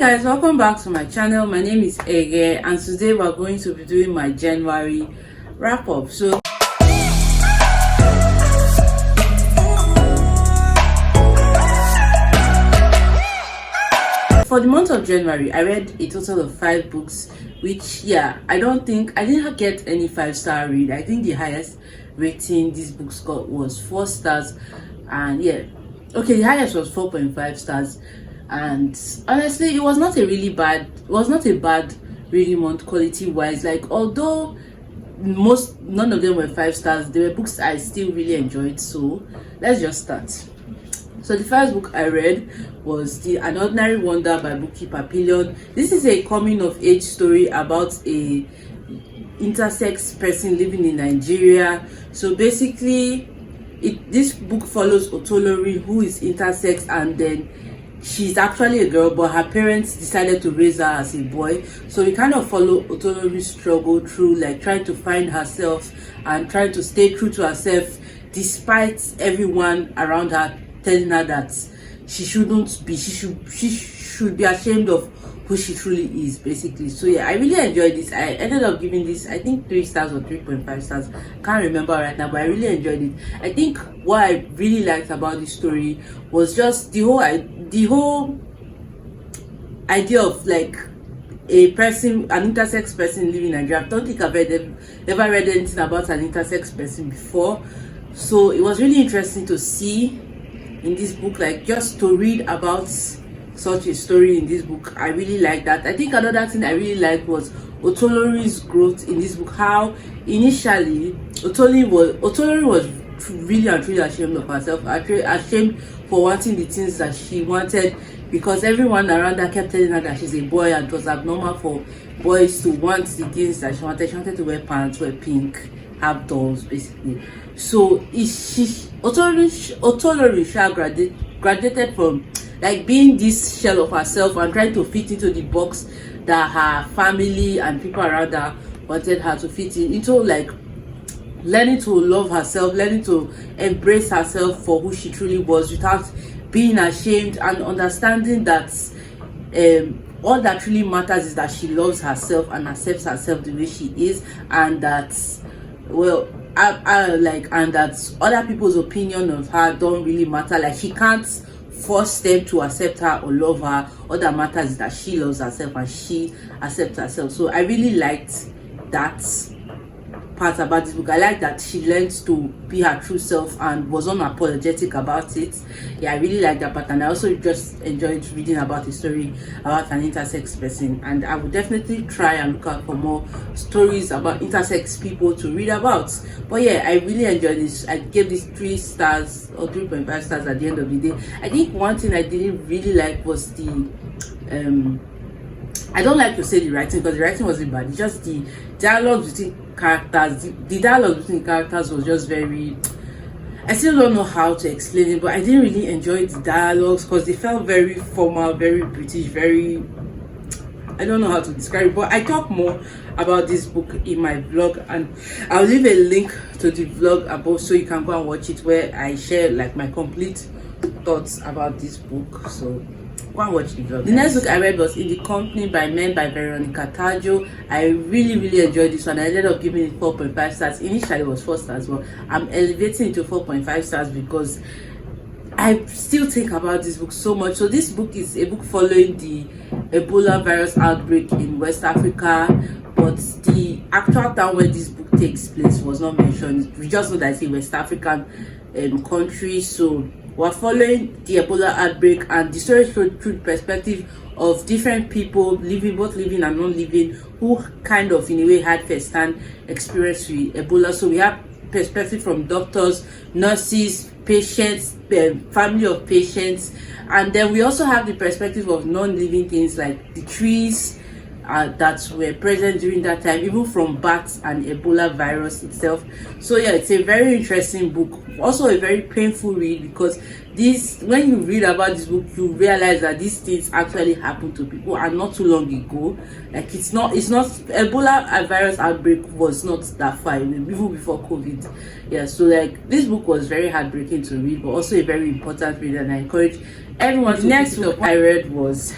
Guys, welcome back to my channel. My name is Ege, and today we're going to be doing my January wrap up. So for the month of January, I read a total of 5 books, which I didn't get any 5-star read. I think the highest rating these books got was 4 stars, and the highest was 4.5 stars. And honestly, it was not a bad reading month quality wise. Like, although none of them were 5 stars, there were books I still really enjoyed. So let's just start. So the first book I read was An Ordinary Wonder by Bookkeeper Pillion. This is a coming of age story about a intersex person living in Nigeria. So basically this book follows Otolori, who is intersex, and then she's actually a girl, but her parents decided to raise her as a boy. So we kind of follow Otolori's struggle through, like, trying to find herself and trying to stay true to herself despite everyone around her telling her that she should be ashamed of who she truly is, basically. So I really enjoyed this. I ended up giving this, I think, 3 stars or 3.5 stars. Can't remember right now, but I really enjoyed it. I think what I really liked about this story was just the whole idea of, like, an intersex person living in Nigeria. I don't think I've ever read anything about an intersex person before. So it was really interesting to see in this book, like, just to read about such a story in this book. I really like that. I think another thing I really liked was Otolori's growth in this book. How initially Otolori was really and truly ashamed of herself, ashamed for wanting the things that she wanted, because everyone around her kept telling her that she's a boy and it was abnormal for boys to want the things that she wanted. She wanted to wear pants, wear pink, have dolls, basically. So Otolori graduated from, like, being this shell of herself and trying to fit into the box that her family and people around her wanted her to fit into, like, learning to love herself, learning to embrace herself for who she truly was without being ashamed, and understanding that all that really matters is that she loves herself and accepts herself the way she is, and that, and that other people's opinion of her don't really matter. Like, she can't force them to accept her or love her. All that matters is that she loves herself and she accepts herself. So I really liked that part about this book. I like that she learned to be her true self and was unapologetic about it. I really like that part, and I also just enjoyed reading about a story about an intersex person, and I would definitely try and look out for more stories about intersex people to read about. But I really enjoyed this. I gave this 3 stars or 3.5 stars at the end of the day. I think one thing I didn't really like was I don't like to say the writing, because the writing wasn't bad. It's just the dialogues between characters. The dialogue between characters was just very, I still don't know how to explain it, but I didn't really enjoy the dialogues because they felt very formal, very British, very, I don't know how to describe it. But I talk more about this book in my vlog, and I'll leave a link to the vlog above so you can go and watch it, where I share, like, my complete thoughts about this book. So go and watch the vlog. The next book I read was In the Company by Men by Veronica Tajo. I really enjoyed this one. I ended up giving it 4.5 stars. Initially it was 4 stars, but I'm elevating it to 4.5 stars because I still think about this book so much. So this book is a book following the Ebola virus outbreak in West Africa, but the actual town where this book takes place was not mentioned. We just know that it's a West African country. So we're following the Ebola outbreak, and the story is through the perspective of different people, both living and non-living, who kind of, in a way, had first-hand experience with Ebola. So we have perspective from doctors, nurses, patients, family of patients, and then we also have the perspective of non-living things like the trees that were present during that time, even from bats and Ebola virus itself. So it's a very interesting book, also a very painful read, because when you read about this book, you realize that these things actually happened to people, and not too long ago. Like, it's not Ebola virus outbreak was not that far away, even before COVID. So, like, this book was very heartbreaking to read, but also a very important read, and I encourage everyone to. The next book I read was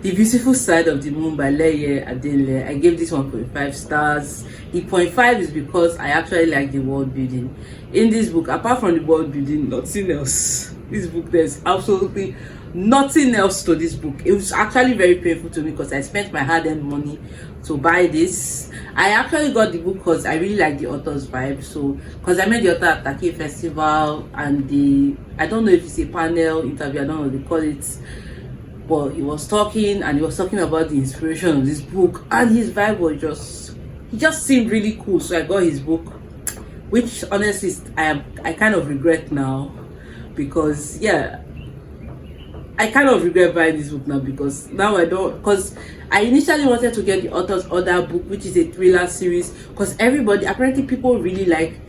The Beautiful Side of the Moon by Leye Adenle. I gave this 1.5 stars. The 0.5 is because I actually like the world building in this book. Apart from the world building, nothing else. This book, there's absolutely nothing else to this book. It was actually very painful to me because I spent my hard-earned money to buy this. I actually got the book because I really like the author's vibe. So because I met the author at Taki Festival, and I don't know if it's a panel interview, I don't know what they call it, but he was talking about the inspiration of this book, and his vibe was he just seemed really cool. So I got his book, which honestly I kind of regret now, because yeah, I kind of regret buying this book now, because now I don't, because I initially wanted to get the author's other book, which is a thriller series, because apparently people really like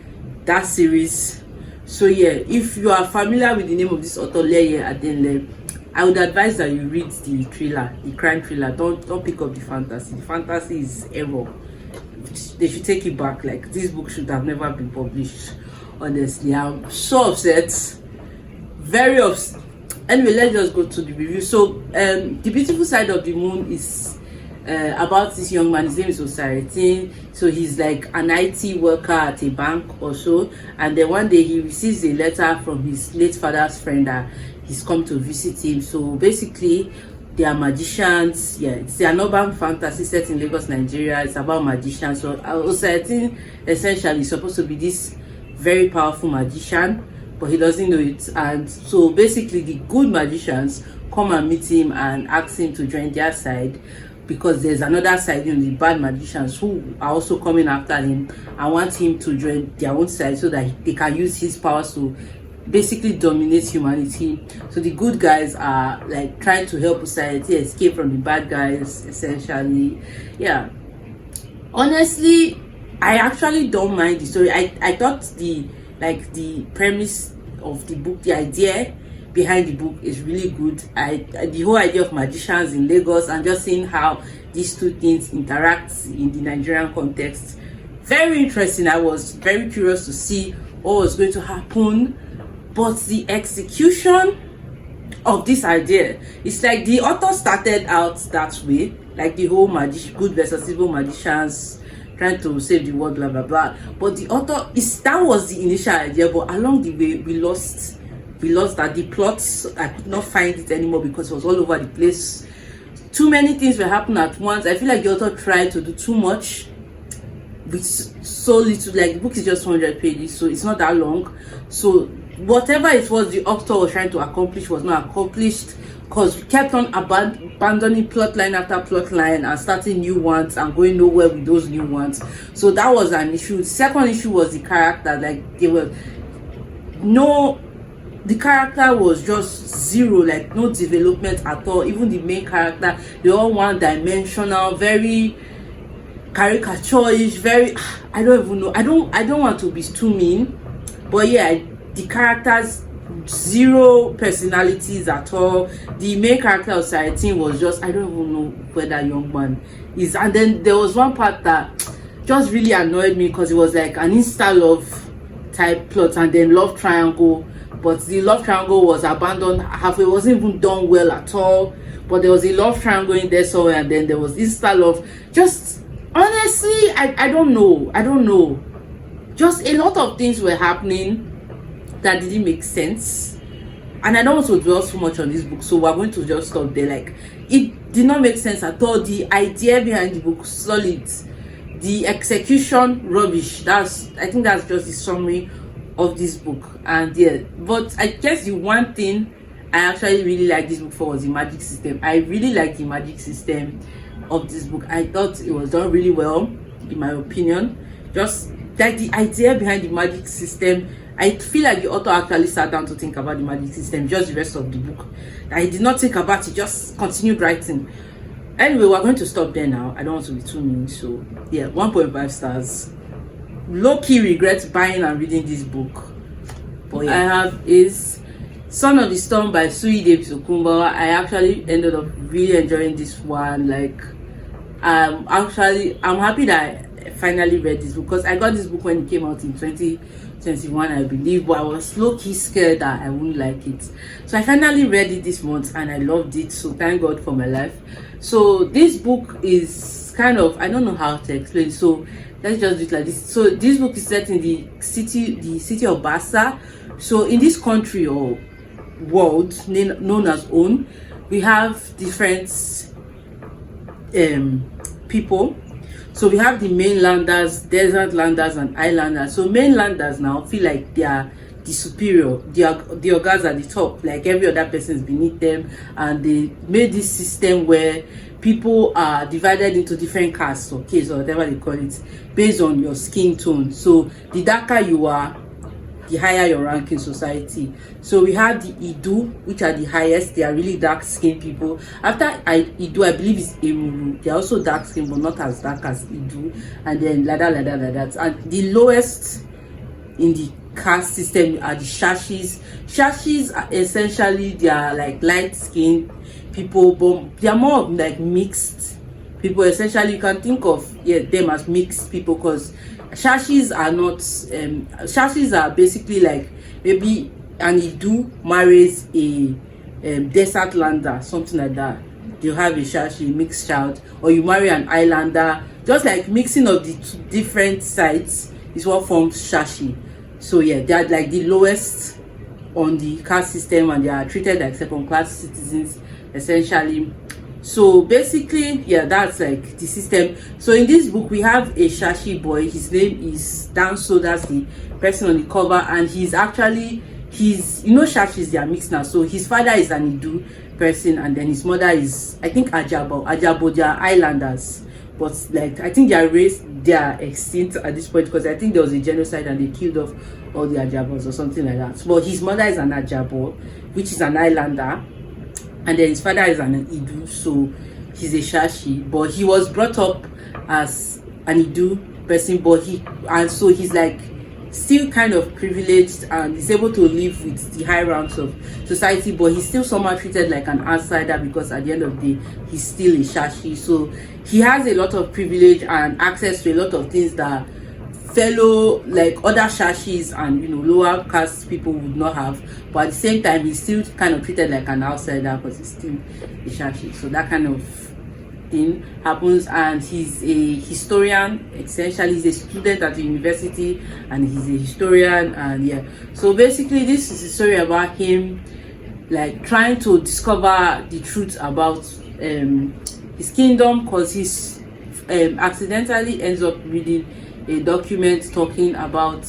that series. So yeah, if you are familiar with the name of this author, Leye Adenle, I would advise that you read the thriller, the crime thriller. Don't pick up the fantasy. The fantasy is error. They should take it back. Like, this book should have never been published. Honestly, I'm so upset, very upset. Anyway, let's just go to the review. So The Beautiful Side of the Moon is about this young man. His name is Osare. So he's like an IT worker at a bank or so, and then one day he receives a letter from his late father's friend that he's come to visit him. So basically, they are magicians. Yeah, it's an urban fantasy set in Lagos, Nigeria. It's about magicians. So Osare essentially is supposed to be this very powerful magician, but he doesn't know it. And so basically, the good magicians come and meet him and ask him to join their side, because there's another side, the bad magicians who are also coming after him and want him to join their own side so that they can use his powers to basically dominate humanity. So the good guys are like trying to help society escape from the bad guys, essentially. Yeah, honestly, I actually don't mind the story. I thought the premise of the book, the idea behind the book is really good. The whole idea of magicians in Lagos and just seeing how these two things interact in the Nigerian context, very interesting. I was very curious to see what was going to happen, but the execution of this idea, it's like the author started out that way, like the whole good versus evil magicians trying to save the world, blah blah blah. But the author that was the initial idea, but along the way we lost that. The plots, I could not find it anymore because it was all over the place. Too many things were happening at once. I feel like the author tried to do too much with so little. Like, the book is just 100 pages, so it's not that long. So whatever it was the author was trying to accomplish was not accomplished, because we kept on abandoning plot line after plot line and starting new ones and going nowhere with those new ones. So that was an issue. The second issue was the character. Like, the character was just zero, like no development at all. Even the main character, they all one-dimensional, very caricature-ish, very, I don't even know. I don't want to be too mean, but yeah, the characters, zero personalities at all. The main character of Society was just, I don't even know where that young man is. And then there was one part that just really annoyed me, because it was like an insta-love type plot and then love triangle, but the love triangle was abandoned halfway. It wasn't even done well at all, but there was a love triangle in there somewhere, and then there was insta love. Just honestly, I don't know, just a lot of things were happening that didn't make sense, and I don't want to dwell too much on this book, so we're going to just stop there. Like, it did not make sense at all. The idea behind the book, solid. The execution, rubbish. I think that's just the summary of this book. And yeah, but I guess the one thing I actually really like this book for was the magic system. I really like the magic system of this book. I thought it was done really well, in my opinion. Just like the idea behind the magic system, I feel like the author actually sat down to think about the magic system. Just the rest of the book, I did not think about it, just continued writing. Anyway, we're going to stop there now. I don't want to be too mean, so yeah, 1.5 stars. Low-key regret buying and reading this book. But yeah, I have is Son of the Storm by Sui Davis Okumba. I actually ended up really enjoying this one. Like, I'm happy that I finally read this book, because I got this book when it came out in 2021, I believe, but I was low-key scared that I wouldn't like it. So I finally read it this month and I loved it, so thank God for my life. So this book is kind of, I don't know how to explain, so let's just do it like this. So this book is set in the city of Bassa. So in this country or world known as ORHUE, we have different people. So we have the mainlanders, desert landers, and islanders. So mainlanders now feel like they are the superior, the ogas at the top, like every other person is beneath them, and they made this system where people are divided into different castes or castes or whatever they call it, based on your skin tone. So the darker you are, the higher your rank in society. So we have the Idu, which are the highest. They are really dark skinned people. After Idu, I believe it's Emuru. They are also dark skinned, but not as dark as Idu. And then like that. And the lowest in the caste system are the Shashis. Shashis are essentially, they are like light skinned people, but they are more of like mixed people. Essentially, you can think of them as mixed people, because Shashis are not Shashis are basically like maybe an Idu marries a desert lander, something like that. You have a Shashi mixed child, or you marry an islander. Just like mixing of the two different sides is what forms Shashi. So yeah, they are like the lowest on the caste system, and they are treated like second class citizens essentially. So basically, yeah, that's like the system. So in this book we have a Shashi boy. His name is Danso. That's the person on the cover, and he's Shashis, they are mixed now. So his father is an Idu person, and then his mother is, I think, Ajabo. They are islanders, but like I think they are extinct at this point, because I think there was a genocide and they killed off all the Ajabos or something like that. But his mother is an Ajabo, which is an islander, and then his father is an Idu, so he's a Shashi. But he was brought up as an Idu person, but so he's like still kind of privileged and is able to live with the high ranks of society, but he's still somehow treated like an outsider, because at the end of the day he's still a Shashi. So he has a lot of privilege and access to a lot of things that fellow like other Shashis and lower caste people would not have, but at the same time he's still kind of treated like an outsider because he's still a Shashi. So that kind of thing happens, and he's a historian. Essentially, he's a student at the university and he's a historian. And yeah, so basically this is a story about him like trying to discover the truth about his kingdom, because he's accidentally ends up reading a document talking about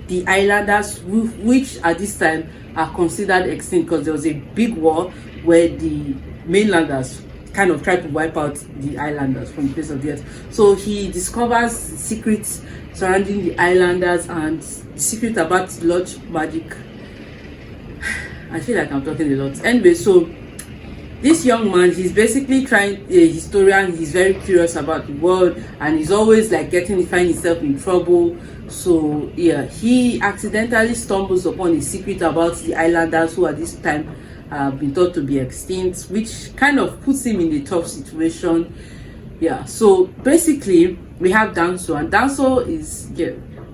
the islanders, which at this time are considered extinct, because there was a big war where the mainlanders kind of tried to wipe out the islanders from the face of the earth. So he discovers secrets surrounding the islanders and the secret about Lodge magic. I feel like I'm talking a lot. Anyway, so this young man, he's basically a historian. He's very curious about the world, and he's always like finding himself in trouble. So yeah, he accidentally stumbles upon a secret about the islanders, who at this time have been thought to be extinct, which kind of puts him in a tough situation. Yeah, so basically we have Danso, and Danso is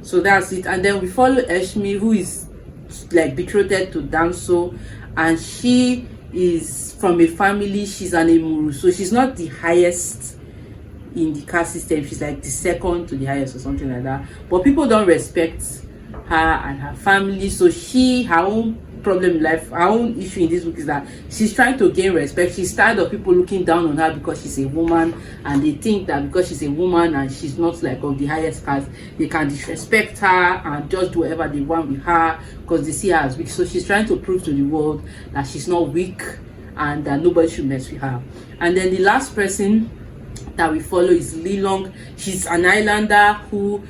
so that's it. And then we follow Eshmi, who is like betrothed to Danso, and she is from a family, she's an Emuru, so she's not the highest in the caste system. She's like the second to the highest or something like that, but people don't respect her and her family. So her own problem in life, her own issue in this book is that she's trying to gain respect. She's tired of people looking down on her because she's a woman, and they think that because she's a woman and she's not like of the highest caste, they can disrespect her and just do whatever they want with her because they see her as weak. So she's trying to prove to the world that she's not weak and that nobody should mess with her. And then the last person that we follow is Lilong. She's an islander who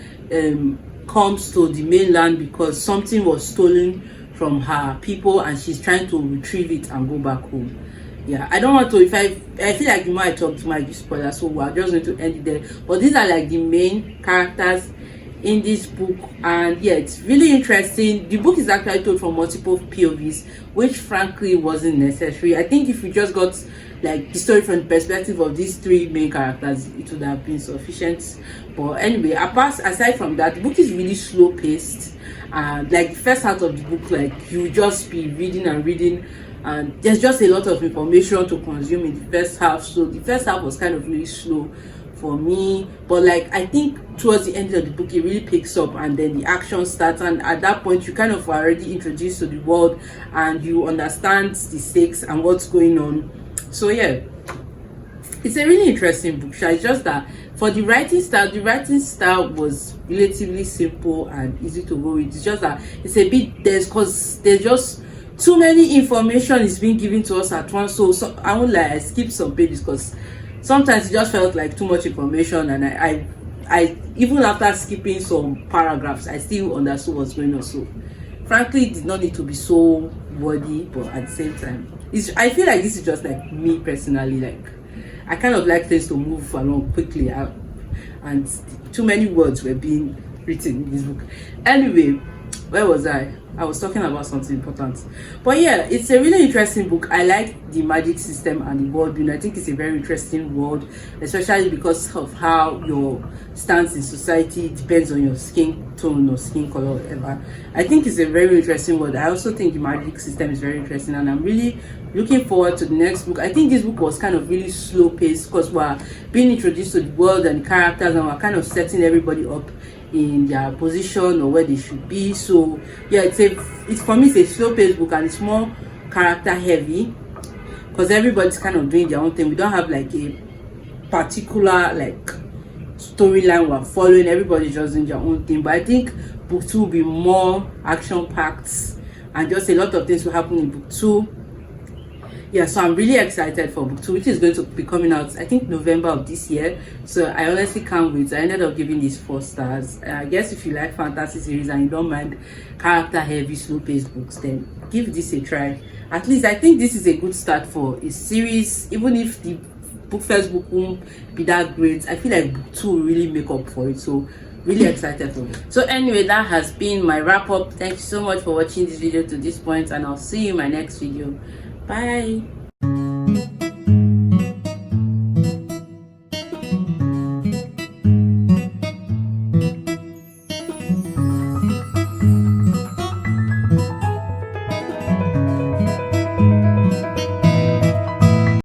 comes to the mainland because something was stolen from her people, and she's trying to retrieve it and go back home. Yeah, I don't want to, I feel like the more I talk, the more I give spoilers, so we're just going to end it there. But these are like the main characters in this book, and yeah, it's really interesting. The book is actually told from multiple POVs, which frankly wasn't necessary. I think if you just got like the story from the perspective of these three main characters, it would have been sufficient. But anyway, aside from that, the book is really slow paced, and like the first half of the book, like you just be reading and reading, and there's just a lot of information to consume in the first half. So the first half was kind of really slow for me, but like I think towards the end of the book it really picks up, and then the action starts, and at that point you kind of already introduced to the world and you understand the stakes and what's going on. So yeah, it's a really interesting book. It's just that for the writing style was relatively simple and easy to go with. It's just that it's a bit there's just too many information is being given to us at once. So I won't lie, I skipped some pages because sometimes it just felt like too much information, and I even after skipping some paragraphs I still understood what's going on. So frankly, it did not need to be so wordy, but at the same time, I feel like this is just like me personally. Like I kind of like things to move along quickly, and too many words were being written in this book. Anyway, where was I? I was talking about something important. But yeah, it's a really interesting book. I like the magic system and the world building. I think it's a very interesting world, especially because of how your stance in society depends on your skin tone or skin color, whatever. I think it's a very interesting world. I also think the magic system is very interesting, and I'm really looking forward to the next book. I think this book was kind of really slow paced because we're being introduced to the world and the characters, and we're kind of setting everybody up in their position or where they should be. So yeah, it's for me it's a slow paced book, and it's more character heavy because everybody's kind of doing their own thing. We don't have like a particular like storyline we're following. Everybody's just doing their own thing. But I think book 2 will be more action packed, and just a lot of things will happen in book 2. Yeah, so I'm really excited for book 2, which is going to be coming out I think November of this year. So I honestly can't wait. I ended up giving this 4 stars. I guess if you like fantasy series and you don't mind character heavy slow paced books, then give this a try. At least I think this is a good start for a series. Even if the first book won't be that great, I feel like book 2 will really make up for it. So really excited for it. So anyway, that has been my wrap up. Thank you so much for watching this video to this point, and I'll see you in my next video. Bye.